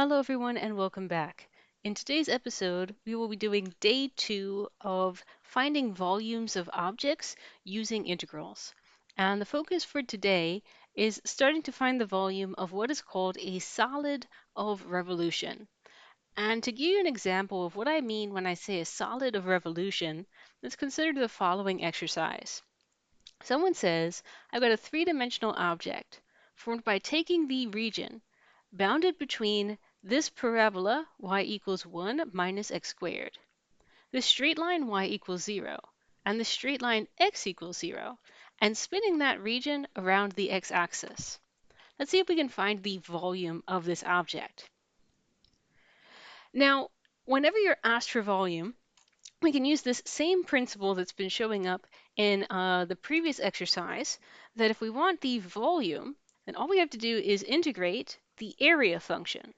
Hello, everyone, and welcome back. In today's episode, we will be doing day two of finding volumes of objects using integrals. And the focus for today is starting to find the volume of what is called a solid of revolution. And to give you an example of what I mean when I say a solid of revolution, let's consider the following exercise. Someone says, I've got a three-dimensional object formed by taking the region bounded between this parabola y equals 1 minus x squared, the straight line y equals 0, and the straight line x equals 0, and spinning that region around the x-axis. Let's see if we can find the volume of this object. Now, whenever you're asked for volume, we can use this same principle that's been showing up in the previous exercise, that if we want the volume, then all we have to do is integrate the area function.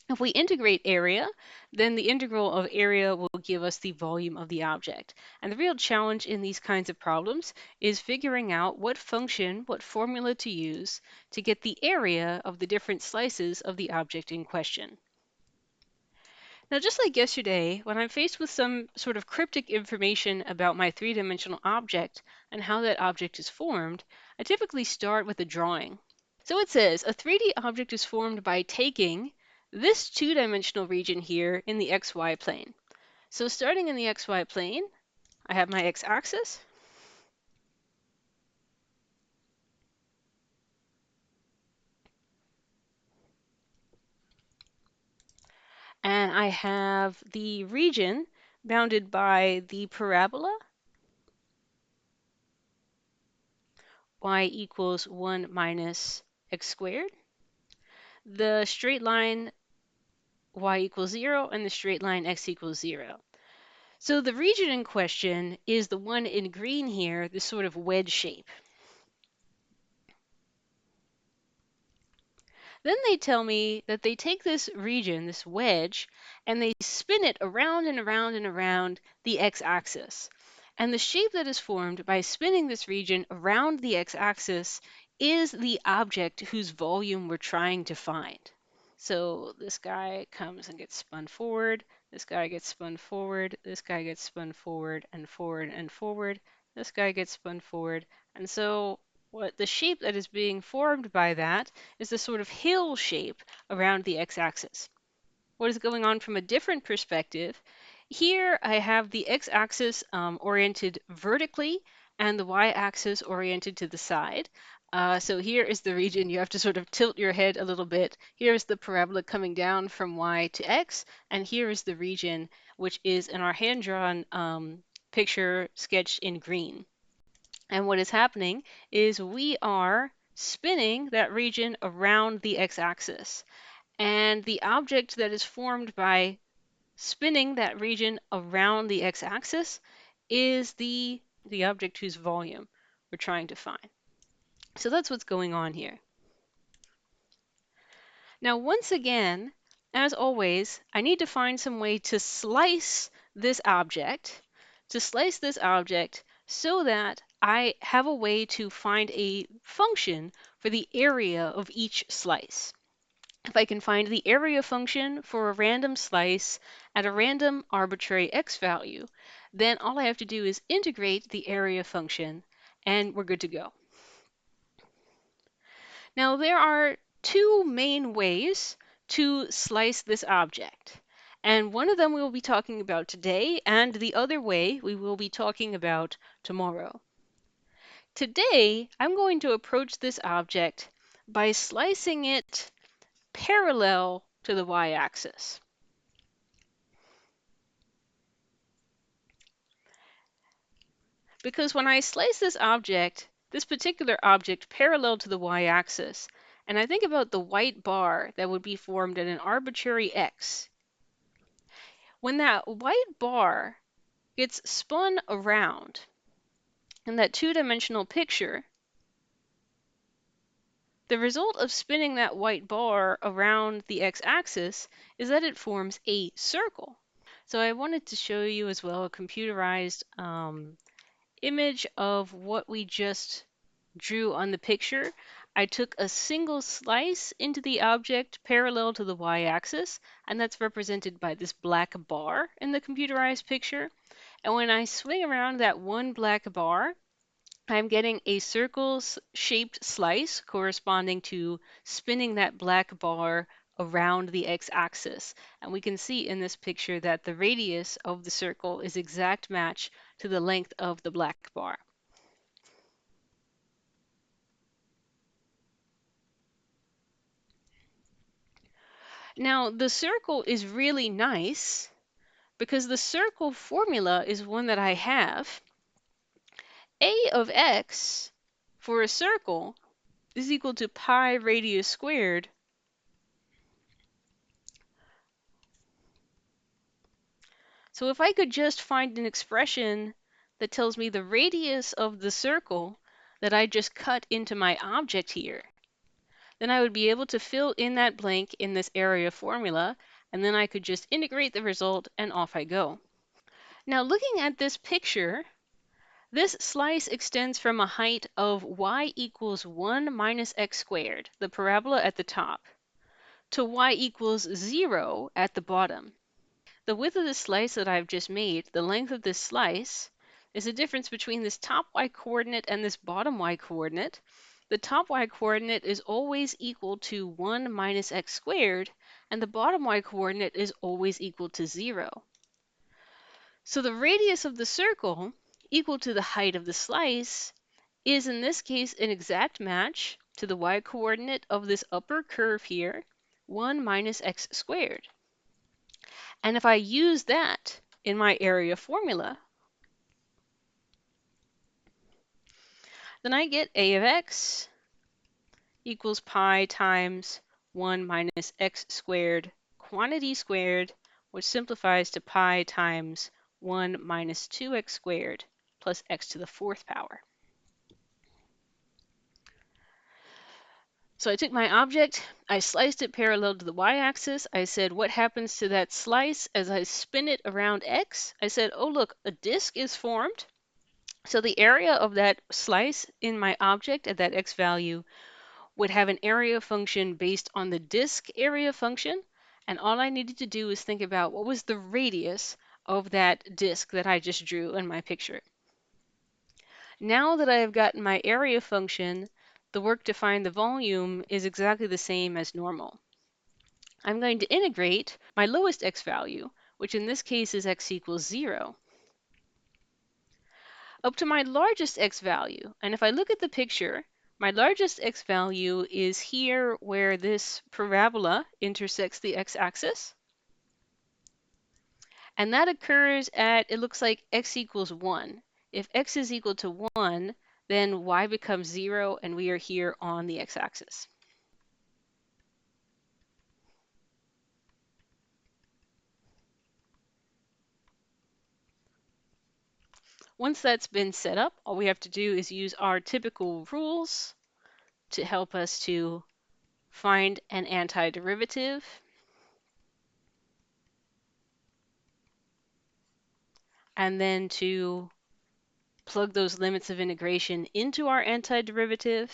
If we integrate area, then the integral of area will give us the volume of the object. And the real challenge in these kinds of problems is figuring out what function, what formula to use to get the area of the different slices of the object in question. Now, just like yesterday, when I'm faced with some sort of cryptic information about my three-dimensional object and how that object is formed, I typically start with a drawing. So it says a 3D object is formed by taking this two-dimensional region here in the xy plane. So starting in the xy plane, I have my x-axis, and I have the region bounded by the parabola y equals 1 minus x squared, the straight line y equals 0, and the straight line x equals 0. So the region in question is the one in green here, this sort of wedge shape. Then they tell me that they take this region, this wedge, and they spin it around and around and around the x-axis. And the shape that is formed by spinning this region around the x-axis is the object whose volume we're trying to find. So this guy comes and gets spun forward, this guy gets spun forward, this guy gets spun forward and forward and forward, this guy gets spun forward. And so what the shape that is being formed by that is this sort of hill shape around the x-axis. What is going on from a different perspective? Here I have the x-axis oriented vertically and the y-axis oriented to the side. So here is the region. You have to sort of tilt your head a little bit. Here is the parabola coming down from y to x, and here is the region, which is in our hand-drawn picture sketched in green. And what is happening is we are spinning that region around the x-axis. And the object that is formed by spinning that region around the x-axis is the object whose volume we're trying to find. So that's what's going on here. Now, once again, as always, I need to find some way to slice this object, so that I have a way to find a function for the area of each slice. If I can find the area function for a random slice at a random arbitrary x value, then all I have to do is integrate the area function and we're good to go. Now there are two main ways to slice this object. And one of them we will be talking about today, and the other way we will be talking about tomorrow. Today, I'm going to approach this object by slicing it parallel to the y-axis. Because when I slice this particular object parallel to the y-axis, and I think about the white bar that would be formed at an arbitrary x, when that white bar gets spun around in that two-dimensional picture, the result of spinning that white bar around the x-axis is that it forms a circle. So I wanted to show you as well a computerized image of what we just drew on the picture. I took a single slice into the object parallel to the y-axis, and that's represented by this black bar in the computerized picture. And when I swing around that one black bar, I'm getting a circle-shaped slice corresponding to spinning that black bar around the x-axis. And we can see in this picture that the radius of the circle is exact match to the length of the black bar. Now, the circle is really nice because the circle formula is one that I have. A of x for a circle is equal to pi radius squared. So if I could just find an expression that tells me the radius of the circle that I just cut into my object here, then I would be able to fill in that blank in this area formula, and then I could just integrate the result and off I go. Now looking at this picture, this slice extends from a height of y equals 1 minus x squared, the parabola at the top, to y equals 0 at the bottom. The width of the slice that I've just made, the length of this slice, is the difference between this top y coordinate and this bottom y coordinate. The top y coordinate is always equal to 1 minus x squared, and the bottom y coordinate is always equal to 0. So the radius of the circle, equal to the height of the slice, is in this case an exact match to the y coordinate of this upper curve here, 1 minus x squared. And if I use that in my area formula, then I get a of x equals pi times 1 minus x squared quantity squared, which simplifies to pi times 1 minus 2x squared plus x to the fourth power. So I took my object, I sliced it parallel to the y-axis. I said, what happens to that slice as I spin it around x? I said, oh look, a disk is formed. So the area of that slice in my object at that x value would have an area function based on the disk area function. And all I needed to do is think about what was the radius of that disk that I just drew in my picture. Now that I have gotten my area function, the work to find the volume is exactly the same as normal. I'm going to integrate my lowest x value, which in this case is x equals 0, up to my largest x value. And if I look at the picture, my largest x value is here where this parabola intersects the x-axis. And that occurs at, it looks like x equals 1. If x is equal to 1, then y becomes 0, and we are here on the x-axis. Once that's been set up, all we have to do is use our typical rules to help us to find an antiderivative. And then to plug those limits of integration into our antiderivative.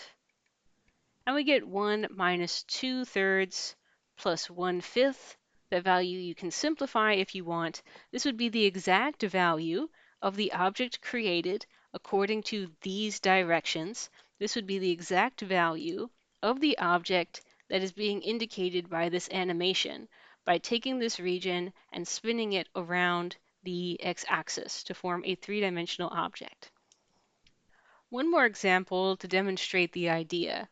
And we get 1 minus 2/3 plus 1/5. That value you can simplify if you want. This would be the exact value of the object created according to these directions. This would be the exact value of the object that is being indicated by this animation by taking this region and spinning it around the x-axis to form a three-dimensional object. One more example to demonstrate the idea.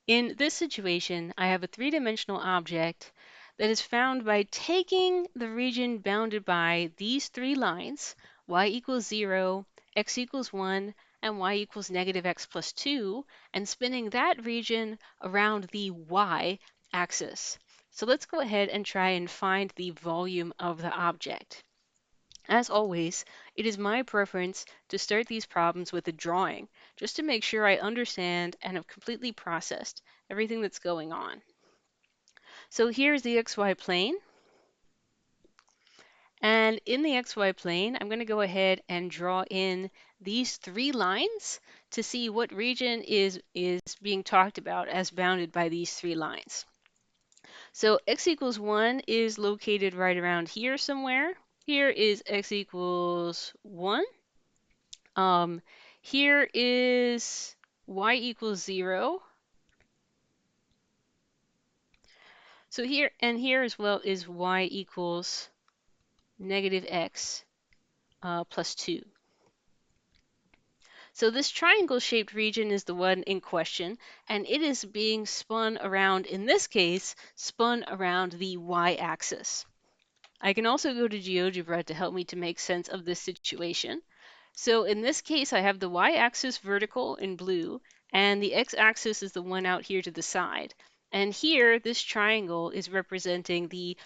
In this situation, I have a three-dimensional object that is found by taking the region bounded by these three lines, y equals 0, x equals 1, and y equals negative x plus 2, and spinning that region around the y-axis. So let's go ahead and try and find the volume of the object. As always, it is my preference to start these problems with a drawing, just to make sure I understand and have completely processed everything that's going on. So here's the XY plane. And in the XY plane, I'm going to go ahead and draw in these three lines to see what region is being talked about as bounded by these three lines. So x equals 1 is located right around here somewhere. Here is x equals 1. Here is y equals 0. So here and here as well is y equals negative x plus 2. So this triangle-shaped region is the one in question, and it is being spun around, in this case, spun around the y-axis. I can also go to GeoGebra to help me to make sense of this situation. So in this case, I have the y-axis vertical in blue, and the x-axis is the one out here to the side. And here, this triangle is representing the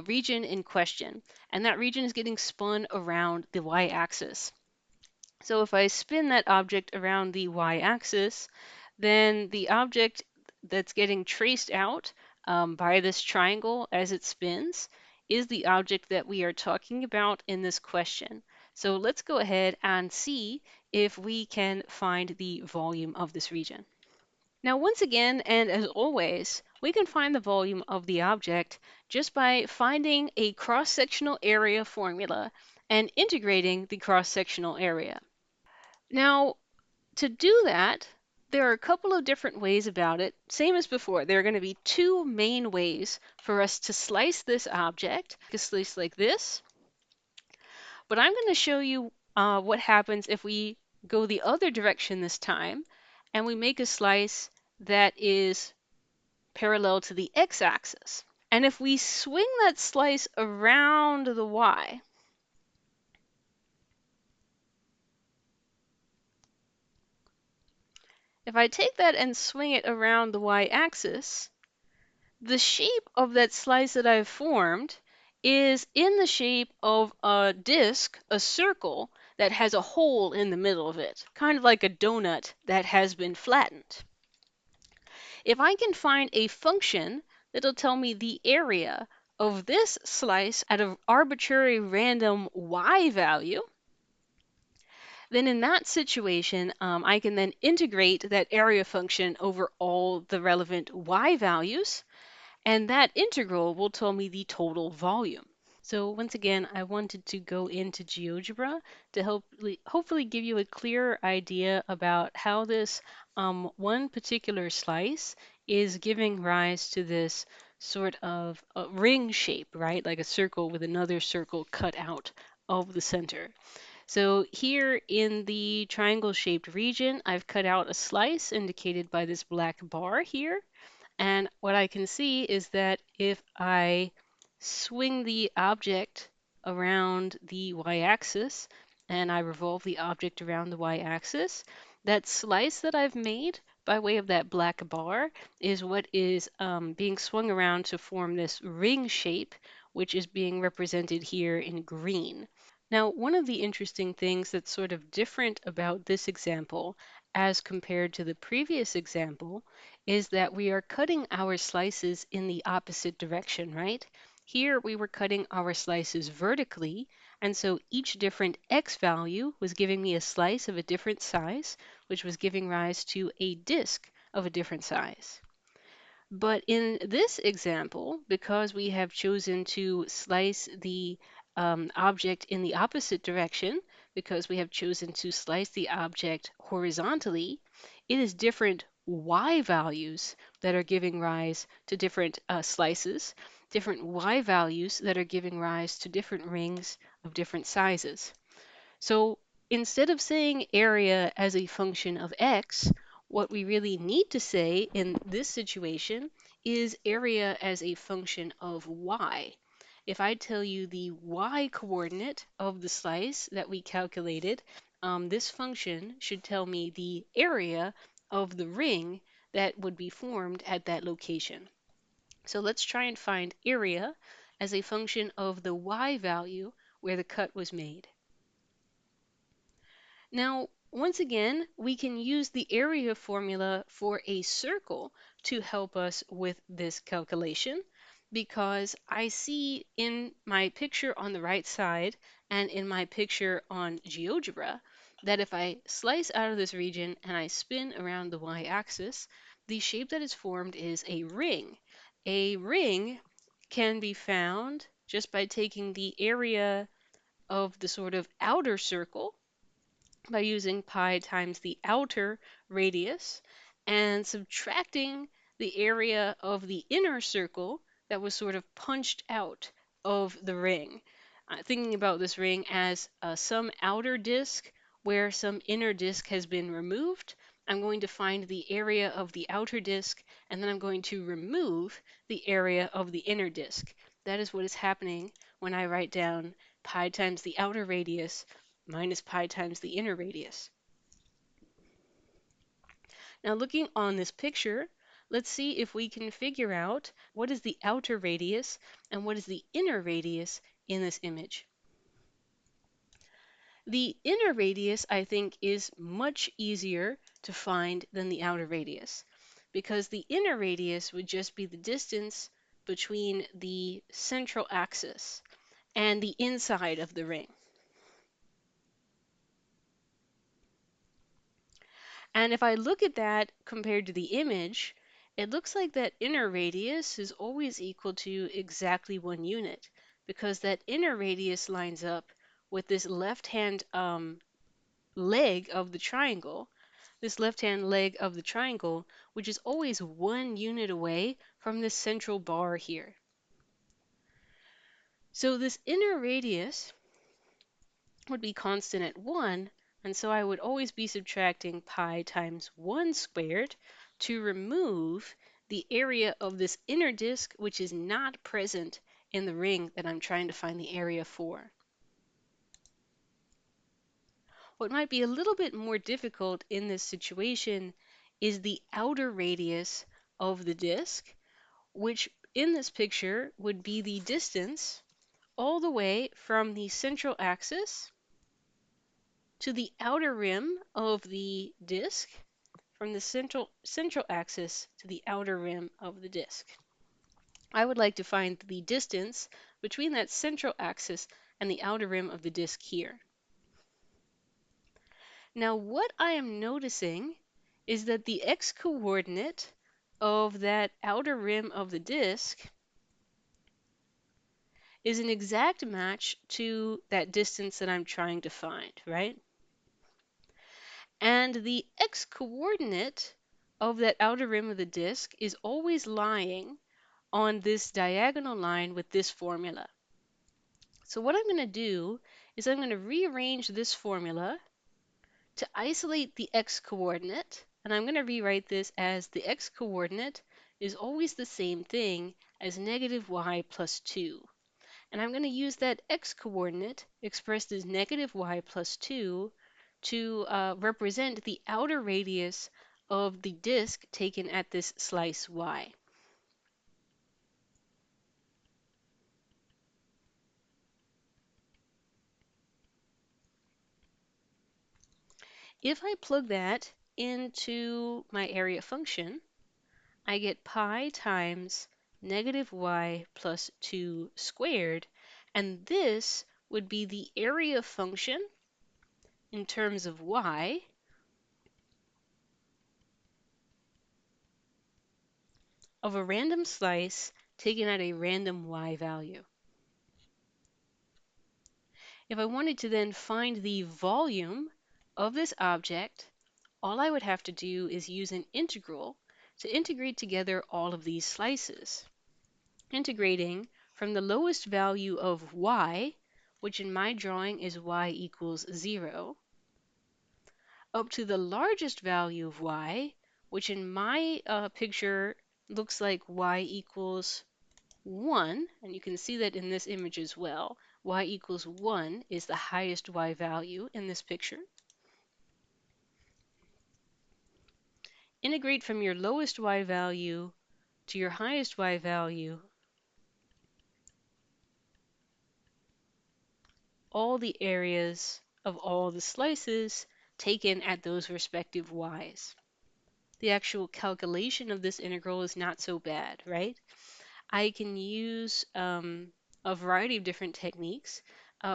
region in question, and that region is getting spun around the y-axis. So if I spin that object around the y-axis, then the object that's getting traced out by this triangle as it spins is the object that we are talking about in this question. So let's go ahead and see if we can find the volume of this region. Now, once again, and as always, we can find the volume of the object just by finding a cross-sectional area formula and integrating the cross-sectional area. Now, to do that, there are a couple of different ways about it. Same as before, there are going to be two main ways for us to slice this object. A slice like this, but I'm going to show you what happens if we go the other direction this time and we make a slice that is parallel to the x-axis. And if we swing that slice around the y, if I take that and swing it around the y-axis, the shape of that slice that I've formed is in the shape of a disc, a circle, that has a hole in the middle of it, kind of like a donut that has been flattened. If I can find a function that'll tell me the area of this slice at an arbitrary random y value, then in that situation, I can then integrate that area function over all the relevant y values, and that integral will tell me the total volume. So once again, I wanted to go into GeoGebra to hopefully give you a clearer idea about how this one particular slice is giving rise to this sort of ring shape, right? Like a circle with another circle cut out of the center. So here in the triangle-shaped region, I've cut out a slice indicated by this black bar here. And what I can see is that if I swing the object around the y-axis and I revolve the object around the y-axis, that slice that I've made by way of that black bar is what is being swung around to form this ring shape, which is being represented here in green. Now, one of the interesting things that's sort of different about this example as compared to the previous example is that we are cutting our slices in the opposite direction, right? Here we were cutting our slices vertically, and so each different x value was giving me a slice of a different size, which was giving rise to a disk of a different size. But in this example, because we have chosen to slice the object in the opposite direction, because we have chosen to slice the object horizontally, it is different y values that are giving rise to different slices, different y values that are giving rise to different rings of different sizes. So instead of saying area as a function of x, what we really need to say in this situation is area as a function of y. If I tell you the y coordinate of the slice that we calculated, this function should tell me the area of the ring that would be formed at that location. So let's try and find area as a function of the y value where the cut was made. Now, once again, we can use the area formula for a circle to help us with this calculation because I see in my picture on the right side and in my picture on GeoGebra that if I slice out of this region and I spin around the y-axis, the shape that is formed is a ring. A ring can be found just by taking the area of the sort of outer circle by using pi times the outer radius and subtracting the area of the inner circle that was sort of punched out of the ring. Thinking about this ring as some outer disk where some inner disk has been removed, I'm going to find the area of the outer disk and then I'm going to remove the area of the inner disk. That is what is happening when I write down pi times the outer radius minus pi times the inner radius. Now looking on this picture, let's see if we can figure out what is the outer radius and what is the inner radius in this image. The inner radius, I think, is much easier to find than the outer radius, because the inner radius would just be the distance between the central axis and the inside of the ring. And if I look at that compared to the image, it looks like that inner radius is always equal to exactly 1 unit, because that inner radius lines up with this left-hand leg of the triangle, which is always 1 unit away from this central bar here. So this inner radius would be constant at 1, and so I would always be subtracting pi times 1 squared to remove the area of this inner disk, which is not present in the ring that I'm trying to find the area for. What might be a little bit more difficult in this situation is the outer radius of the disk, which in this picture would be the distance all the way from the central axis to the outer rim of the disk, from the central axis to the outer rim of the disk. I would like to find the distance between that central axis and the outer rim of the disk here. Now what I am noticing is that the x-coordinate of that outer rim of the disk is an exact match to that distance that I'm trying to find, right? And the x-coordinate of that outer rim of the disk is always lying on this diagonal line with this formula. So what I'm going to do is I'm going to rearrange this formula to isolate the x-coordinate, and I'm going to rewrite this as the x-coordinate is always the same thing as negative y plus 2. And I'm going to use that x-coordinate expressed as negative y plus 2 to represent the outer radius of the disk taken at this slice y. If I plug that into my area function, I get pi times negative y plus 2 squared, and this would be the area function in terms of y of a random slice taken at a random y value. If I wanted to then find the volume of this object, all I would have to do is use an integral to integrate together all of these slices. Integrating from the lowest value of y, which in my drawing is y equals 0, up to the largest value of y, which in my picture looks like y equals 1, and you can see that in this image as well. Y equals 1 is the highest y value in this picture. Integrate from your lowest y value to your highest y value all the areas of all the slices taken at those respective y's. The actual calculation of this integral is not so bad, right? I can use a variety of different techniques.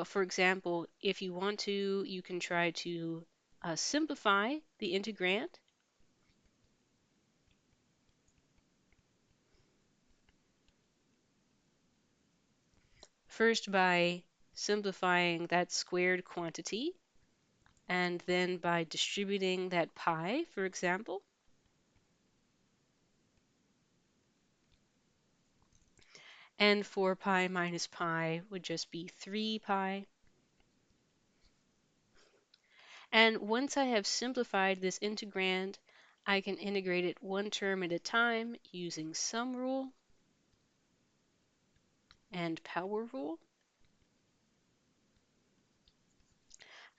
For example, if you want to, you can try to simplify the integrand. First by simplifying that squared quantity, and then by distributing that pi, for example. And 4 pi minus pi would just be 3 pi. And once I have simplified this integrand, I can integrate it one term at a time using sum rule and power rule.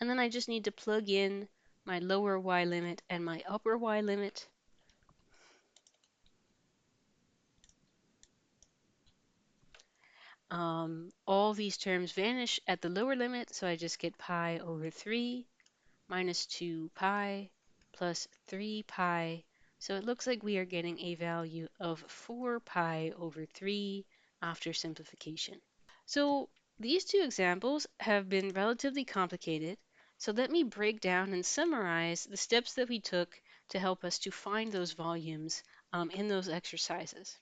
And then I just need to plug in my lower y limit and my upper y limit. All these terms vanish at the lower limit, so I just get pi over 3 minus 2 pi plus 3 pi. So it looks like we are getting a value of 4 pi over 3 after simplification. So these two examples have been relatively complicated, so let me break down and summarize the steps that we took to help us to find those volumes in those exercises.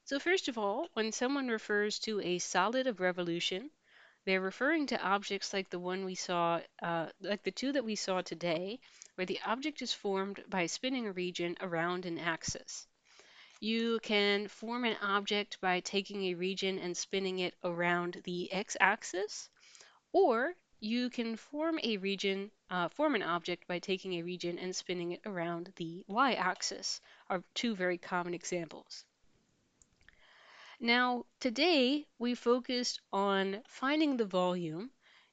So first of all, when someone refers to a solid of revolution, they're referring to objects like the one we saw, like the two that we saw today, where the object is formed by spinning a region around an axis. You can form an object by taking a region and spinning it around the x-axis, or you can form an object by taking a region and spinning it around the y-axis, are two very common examples. Now, today we focused on finding the volume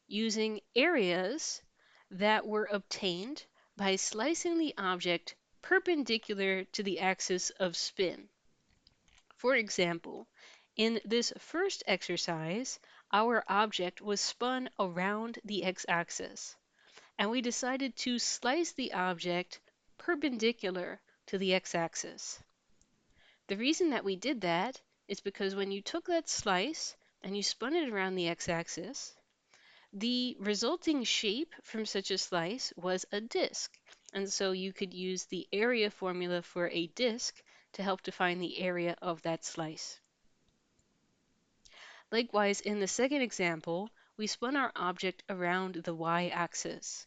using areas that were obtained by slicing the object perpendicular to the axis of spin. For example, in this first exercise, our object was spun around the x-axis, and we decided to slice the object perpendicular to the x-axis. The reason that we did that is because when you took that slice and you spun it around the x-axis, the resulting shape from such a slice was a disk. And so you could use the area formula for a disk to help define the area of that slice. Likewise, in the second example, we spun our object around the y-axis.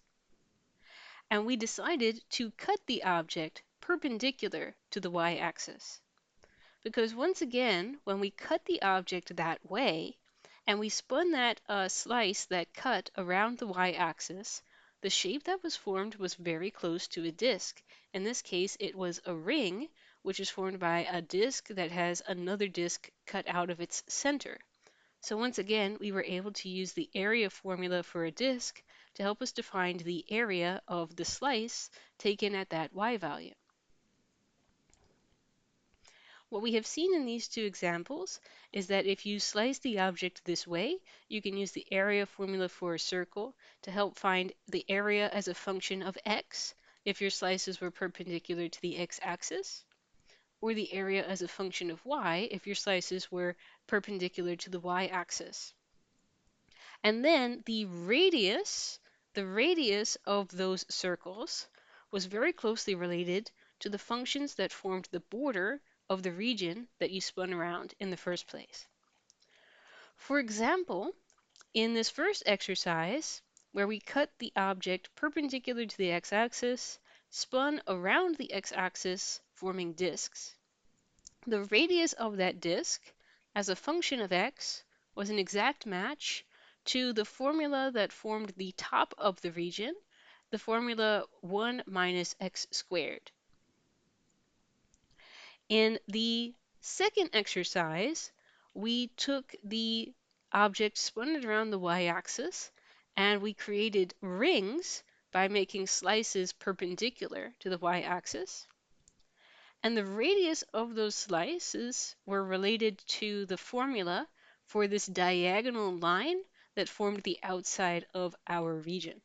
And we decided to cut the object perpendicular to the y-axis. Because once again, when we cut the object that way, and we spun that slice, that cut, around the y-axis, the shape that was formed was very close to a disk. In this case, it was a ring, which is formed by a disk that has another disk cut out of its center. So once again, we were able to use the area formula for a disk to help us to find the area of the slice taken at that y value. What we have seen in these two examples is that if you slice the object this way, you can use the area formula for a circle to help find the area as a function of x if your slices were perpendicular to the x-axis, or the area as a function of y if your slices were perpendicular to the y-axis. And then the radius of those circles was very closely related to the functions that formed the border of the region that you spun around in the first place. For example, in this first exercise, where we cut the object perpendicular to the x-axis, spun around the x-axis, forming disks, the radius of that disk, as a function of x, was an exact match to the formula that formed the top of the region, the formula 1 minus x squared. In the second exercise, we took the object, spun it around the y-axis, and we created rings by making slices perpendicular to the y-axis. And the radius of those slices were related to the formula for this diagonal line that formed the outside of our region.